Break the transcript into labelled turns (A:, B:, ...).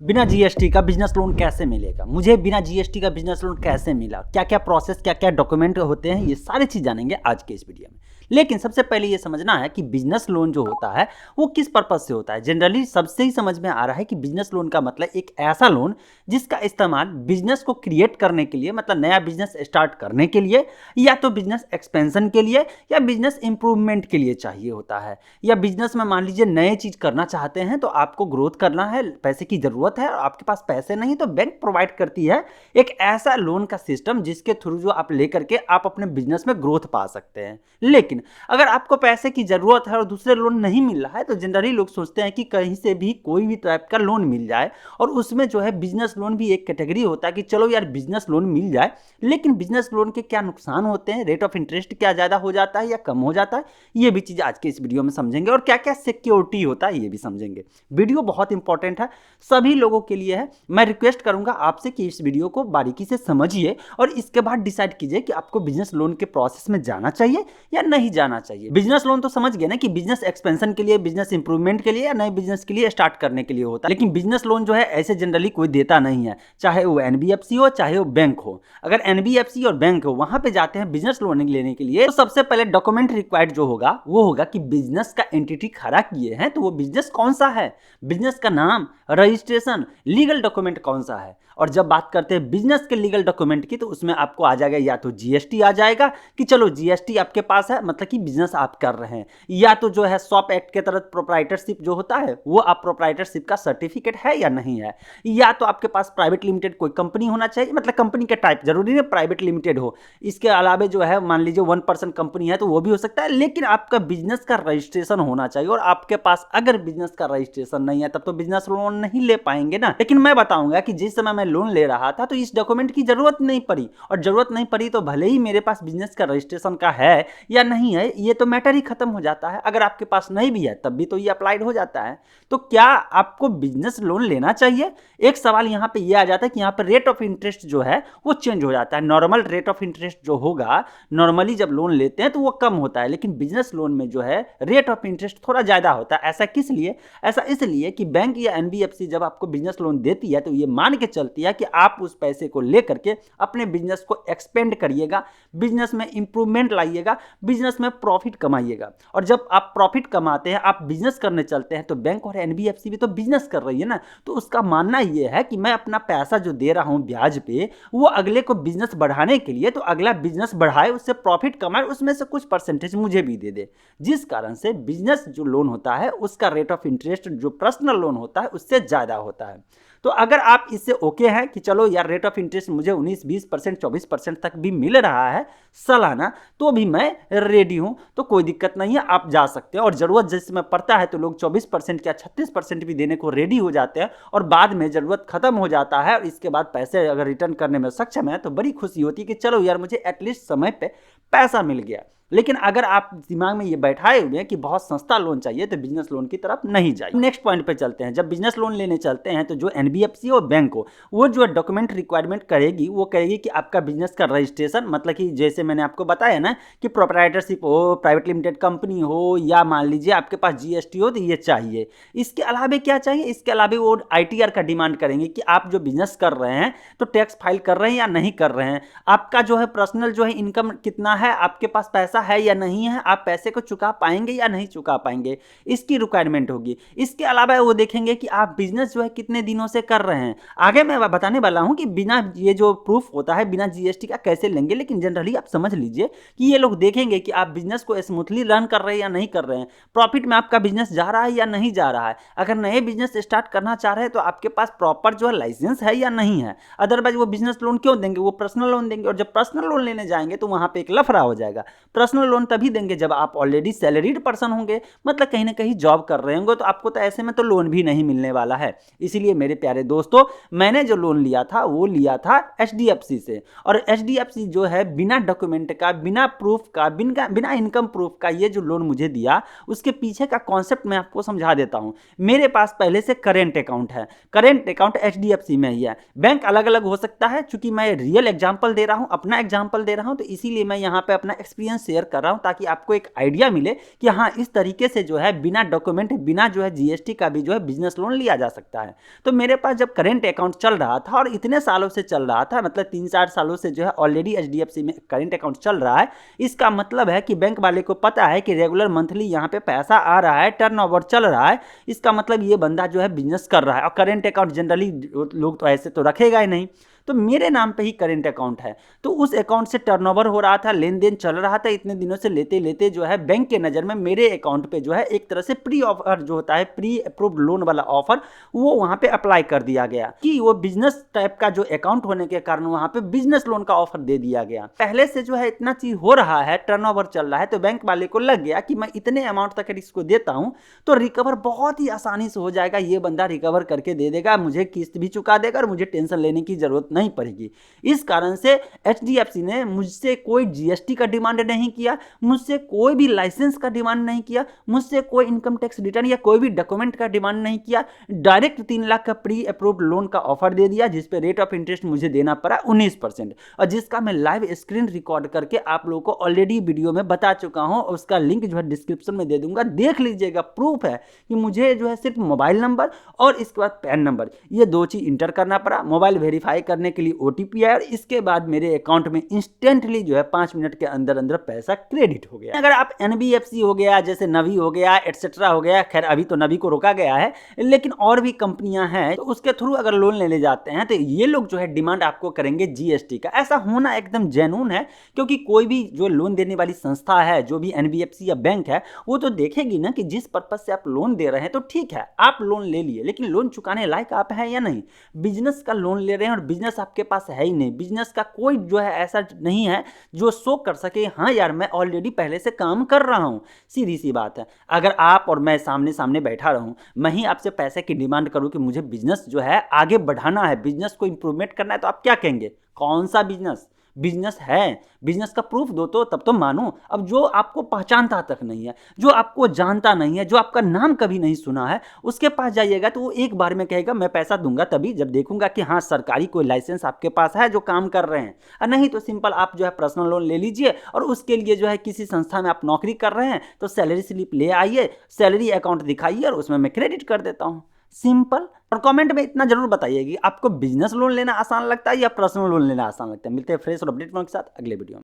A: बिना जीएसटी का business loan कैसे मिलेगा? मुझे बिना जीएसटी का बिजनेस लोन कैसे मिला? क्या-क्या प्रोसेस, क्या-क्या डॉक्यूमेंट होते हैं, ये सारी चीज़ जानेंगे आज के इस वीडियो में। लेकिन सबसे पहले ये समझना है कि बिजनेस लोन जो होता है, वो किस पर्पज़ से होता है? जनरली सबसे ही समझ में आ रहा है कि बिजनेस लोन का मतलब एक ऐसा लोन जिसका इस्तेमाल बिजनेस को क्रिएट करने के लिए मतलब नया बिजनेस स्टार्ट करने के लिए या तो बिजनेस एक्सपेंशन के लिए या बिजनेस इंप्रूवमेंट के लिए चाहिए होता है। या बिजनेस में मान लीजिए नए चीज़ करना चाहते हैं तो आपको ग्रोथ करना है, पैसे की ज़रूरत है और आपके पास पैसे नहीं तो बैंक प्रोवाइड करती है एक ऐसा लोन का सिस्टम जिसके थ्रू जो आप लेकर के आप अपने बिजनेस में ग्रोथ पा सकते हैं। लेकिन अगर आपको पैसे की ज़रूरत है और दूसरे लोन नहीं मिल रहा है तो जनरली लोग सोचते हैं कि कहीं से भी कोई भी टाइप का लोन मिल जाए और उसमें जो है बिजनेस लोन भी एक कैटेगरी होता है कि चलो यार बिजनेस लोन मिल जाए। लेकिन बिजनेस लोन के क्या नुकसान होते हैं, रेट ऑफ इंटरेस्ट क्या ज़्यादा हो जाता है या कम हो जाता है, ये भी चीज़ आज के इस वीडियो में समझेंगे और क्या क्या सिक्योरिटी होता है ये भी समझेंगे। वीडियो बहुत इंपॉर्टेंट है, सभी लोगों के लिए है। मैं रिक्वेस्ट करूंगा आपसे कि इस वीडियो को बारीकी से समझिए और इसके बाद डिसाइड कीजिए कि आपको बिजनेस लोन के प्रोसेस में जाना चाहिए या नहीं जाना चाहिए। बिजनेस लोन तो समझ गए ना कि बिजनेस एक्सपेंशन के लिए, बिजनेस इंप्रूवमेंट के लिए या नए बिजनेस के लिए स्टार्ट करने के लिए होता है। लेकिन बिजनेस लोन जो है ऐसे जनरली कोई देता नहीं है, चाहे वो एनबीएफसी हो चाहे वो बैंक हो। अगर एनबीएफसी और बैंक हो वहां पे जाते हैं बिजनेस लोन लेने के लिए तो सबसे पहले डॉक्यूमेंट रिक्वायर्ड जो होगा वो होगा कि बिजनेस का एंटिटी खड़ा किए हैं तो वो बिजनेस कौन सा है, बिजनेस का नाम, रजिस्ट्रेशन, लीगल डॉक्यूमेंट कौन सा है। और जब बात करते हैं बिजनेस के लीगल डॉक्यूमेंट की तो उसमें आपको आ जाएगा या तो जीएसटी आ जाएगा कि चलो जीएसटी आपके पास है मतलब कि बिजनेस आप कर रहे हैं, या तो जो है शॉप एक्ट के तहत प्रोप्राइटरशिप जो होता है वो आप प्रोप्राइटरशिप का सर्टिफिकेट है या नहीं है, या तो आपके पास प्राइवेट लिमिटेड कोई कंपनी होना चाहिए, मतलब कंपनी का टाइप जरूरी नहीं प्राइवेट लिमिटेड हो। इसके अलावा जो है मान लीजिए 1% कंपनी है तो वो भी हो सकता है, लेकिन आपका बिजनेस का रजिस्ट्रेशन होना चाहिए। और आपके पास अगर बिजनेस का रजिस्ट्रेशन नहीं है तब तो बिजनेस लोन नहीं ले पाएंगे ना। लेकिन मैं बताऊंगा कि जिस समय मैं लोन ले रहा था तो इस डॉक्यूमेंट की जरूरत नहीं पड़ी, और जरूरत नहीं पड़ी तो भले ही मेरे पास बिजनेस का रजिस्ट्रेशन का है या नहीं है ये तो मैटर ही खत्म हो जाता है। अगर आपके पास नहीं भी है तब भी तो ये अप्लाइड हो जाता है। तो क्या आपको बिजनेस लोन लेना चाहिए? एक सवाल यहाँ पे ये आ जाता है कि यहाँ पे रेट ऑफ इंटरेस्ट जो है वो चेंज हो जाता है। नॉर्मल रेट ऑफ इंटरेस्ट जो होगा, नॉर्मली जब लोन लेते हैं तो वो कम होता है, लेकिन बिजनेस लोन में जो है रेट ऑफ इंटरेस्ट थोड़ा ज़्यादा होता है। ऐसा किस लिए? ऐसा इसलिए कि बैंक या एनबीएफसी जब आपको बिजनेस लोन देती है तो ये मान के चलती है कि आप उस पैसे को लेकर के अपने बिजनेस को एक्सपेंड करिएगा, बिजनेस में इंप्रूवमेंट लाइएगा, बिजनेस में प्रॉफिट कमाइएगा। और जब आप प्रॉफिट कमाते हैं, आप बिजनेस करने चलते हैं तो बैंक और एनबीएफसी भी तो बिजनेस कर रही है ना, तो उसका मानना यह है कि मैं अपना पैसा जो दे रहा हूं ब्याज पे वो अगले को बिजनेस बढ़ाने के लिए, तो अगला बिजनेस बढ़ाए, उससे प्रॉफिट कमाए, उसमें से कुछ परसेंटेज मुझे भी दे दे। जिस कारण से बिजनेस जो लोन होता है उसका रेट ऑफ इंटरेस्ट जो पर्सनल लोन होता है उससे ज़्यादा होता है। तो अगर आप इससे ओके हैं कि चलो यार रेट ऑफ इंटरेस्ट मुझे 19-20% 24% तक भी मिल रहा है सालाना तो भी मैं रेडी हूं, तो कोई दिक्कत नहीं है, आप जा सकते हैं। और ज़रूरत जिसमें पड़ता है तो लोग 24% या 36% भी देने को रेडी हो जाते हैं और बाद में ज़रूरत खत्म हो जाता है और इसके बाद पैसे अगर रिटर्न करने में सक्षम है तो बड़ी खुशी होती है कि चलो यार मुझे एटलीस्ट समय पे पैसा मिल गया। लेकिन अगर आप दिमाग में ये बैठाए हुए हैं कि बहुत सस्ता लोन चाहिए तो बिजनेस लोन की तरफ नहीं जाइए। नेक्स्ट पॉइंट पे चलते हैं। जब बिजनेस लोन लेने चलते हैं तो जो एनबीएफसी और बैंक हो वो जो डॉक्यूमेंट रिक्वायरमेंट करेगी वो कहेगी कि आपका बिजनेस का रजिस्ट्रेशन, मतलब कि जैसे मैंने आपको बताया ना कि प्रोप्राइटरशिप हो, प्राइवेट लिमिटेड कंपनी हो, या मान लीजिए आपके पास जीएसटी हो तो ये चाहिए। इसके अलावा क्या चाहिए? इसके अलावा वो आईटीआर का डिमांड करेंगे कि आप जो बिजनेस कर रहे हैं तो टैक्स फाइल कर रहे हैं या नहीं कर रहे हैं, आपका जो है पर्सनल जो है इनकम कितना है, आपके पास पैसा है या नहीं है, आप पैसे को चुका पाएंगे या नहीं चुका पाएंगे, इसकी रिक्वायरमेंट होगी। इसके अलावा वो देखेंगे कि आप बिजनेस जो है कितने दिनों से कर रहे हैं। आगे मैं बताने वाला हूं कि बिना ये जो प्रूफ होता है बिना जीएसटी का कैसे लेंगे, लेकिन जनरली आप समझ लीजिए कि ये लोग देखेंगे कि आप बिजनेस को स्मूथली रन कर रहे हैं या नहीं कर रहे हैं, प्रॉफिट में आपका बिजनेस जा रहा है या नहीं जा रहा है। अगर नए बिजनेस स्टार्ट करना चाह रहे हैं तो आपके पास प्रॉपर जो है लाइसेंस है या नहीं है, अदरवाइज वो बिजनेस लोन क्यों देंगे, वो पर्सनल लोन देंगे। और जब पर्सनल लोन लेने जाएंगे तो वहां पे एक लफड़ा हो जाएगा। पर्सनल लोन तभी देंगे जब आप ऑलरेडी सैलरीड पर्सन होंगे, मतलब कहीं ना कहीं जॉब कर रहे होंगे, तो आपको तो ऐसे में तो लोन भी नहीं मिलने वाला है। इसीलिए मेरे प्यारे दोस्तों, मैंने जो लोन लिया था वो लिया था एचडीएफसी से, और एचडीएफसी जो है बिना डॉक्यूमेंट का, बिना प्रूफ का, बिना इनकम प्रूफ का ये जो लोन मुझे दिया, उसके पीछे का कॉन्सेप्ट मैं आपको समझा देता हूं। मेरे पास पहले से करेंट अकाउंट है, करेंट अकाउंट एचडीएफसी में ही है। बैंक अलग अलग हो सकता है, चूंकि मैं रियल एग्जांपल दे रहा हूं, अपना एग्जांपल दे रहा हूं, तो इसीलिए मैं यहां पे अपना एक्सपीरियंस शेयर कर रहा हूँ ताकि आपको एक आइडिया मिले कि हाँ इस तरीके से जो है बिना डॉक्यूमेंट बिना जो है जीएसटी का भी जो है बिजनेस लोन लिया जा सकता है। तो मेरे पास जब करेंट अकाउंट चल रहा था और इतने सालों से चल रहा था, मतलब 3-4 सालों से जो है ऑलरेडी एचडीएफसी में करेंट अकाउंट चल रहा है, इसका मतलब है कि बैंक वाले को पता है कि रेगुलर मंथली यहाँ पे पैसा आ रहा है, टर्नओवर चल रहा है, इसका मतलब ये बंदा जो है बिजनेस कर रहा है। और करेंट अकाउंट जनरली लोग तो ऐसे तो रखेगा ही नहीं, तो मेरे नाम पे ही करेंट अकाउंट है, तो उस अकाउंट से टर्नओवर हो रहा था, लेन देन चल रहा था इतने दिनों से, लेते लेते जो है बैंक के नज़र में मेरे अकाउंट पे जो है एक तरह से प्री ऑफर जो होता है, प्री अप्रूव्ड लोन वाला ऑफर, वो वहाँ पे अप्लाई कर दिया गया कि वो बिजनेस टाइप का जो अकाउंट होने के कारण वहाँ पे बिजनेस लोन का ऑफर दे दिया गया। पहले से जो है इतना चीज हो रहा है, टर्नओवर चल रहा है, तो बैंक वाले को लग गया कि मैं इतने अमाउंट तक इसको देता हूँ तो रिकवर बहुत ही आसानी से हो जाएगा, ये बंदा रिकवर करके दे देगा, मुझे किस्त भी चुका देगा और मुझे टेंशन लेने की जरूरत नहीं पड़ेगी। इस कारण से एचडीएफसी ने मुझसे कोई जीएसटी का डिमांड नहीं किया, मुझसे कोई भी लाइसेंस का डिमांड नहीं किया, मुझसे कोई इनकम टैक्स रिटर्न या कोई भी डॉक्यूमेंट का डिमांड नहीं किया, डायरेक्ट 3 लाख का प्री अप्रूव्ड लोन का ऑफर दे दिया, जिस पे रेट ऑफ इंटरेस्ट मुझे देना पड़ा 19%, और जिसका मैं लाइव स्क्रीन रिकॉर्ड करके आप लोगों को ऑलरेडी वीडियो में बता चुका हूं, उसका लिंक जो है डिस्क्रिप्शन में दे दूंगा, देख लीजिएगा। प्रूफ है कि मुझे जो है सिर्फ मोबाइल नंबर और इसके बाद पैन नंबर, ये 2 चीज इंटर करना पड़ा, मोबाइल वेरीफाई करने के लिए ओटीपी आया और इसके बाद मेरे अकाउंट में इंस्टेंटली जो है 5 मिनट के अंदर अंदर पैसा क्रेडिट हो गया। अगर आप एनबीएफसी हो गया, जैसे नवी हो गया, एटसेट्रा हो गया, खैर अभी तो नवी को रोका गया है, लेकिन और भी कंपनियां हैं, तो उसके थ्रू अगर लोन लेने जाते हैं तो ये लोग जो है डिमांड आपको करेंगे जीएसटी का। ऐसा होना एकदम जेन्युइन है, क्योंकि कोई भी जो लोन देने वाली संस्था है, जो भी एनबीएफसी या बैंक है, वो तो देखेगी ना कि जिस पर्पज से आप लोन दे रहे हैं, तो ठीक है आप लोन ले लिए, लेकिन लोन चुकाने लायक आप है या नहीं। बिजनेस का लोन ले रहे हैं और बिजनेस आपके पास है ही नहीं, बिजनेस का कोई जो है ऐसा नहीं है जो शो कर सके हाँ यार मैं ऑलरेडी पहले से काम कर रहा हूं। सीधी सी बात है, अगर आप और मैं सामने सामने बैठा रहूं, मैं ही आपसे पैसे की डिमांड करूं कि मुझे बिजनेस जो है आगे बढ़ाना है, बिजनेस को इंप्रूवमेंट करना है, तो आप क्या कहेंगे? कौन सा बिजनेस? बिजनेस है, बिजनेस का प्रूफ दो तो तब तो मानो। अब जो आपको पहचानता तक नहीं है, जो आपको जानता नहीं है, जो आपका नाम कभी नहीं सुना है, उसके पास जाइएगा तो वो एक बार में कहेगा मैं पैसा दूंगा तभी जब देखूंगा कि हाँ सरकारी कोई लाइसेंस आपके पास है जो काम कर रहे हैं, और नहीं तो सिंपल आप जो है पर्सनल लोन ले लीजिए और उसके लिए जो है किसी संस्था में आप नौकरी कर रहे हैं तो सैलरी स्लिप ले आइए, सैलरी अकाउंट दिखाइए और उसमें मैं क्रेडिट कर देता हूँ। सिंपल। और कमेंट में इतना जरूर बताइए कि आपको बिजनेस लोन लेना आसान लगता है या पर्सनल लोन लेना आसान लगता है। मिलते हैं फ्रेश और अपडेट के साथ अगले वीडियो में।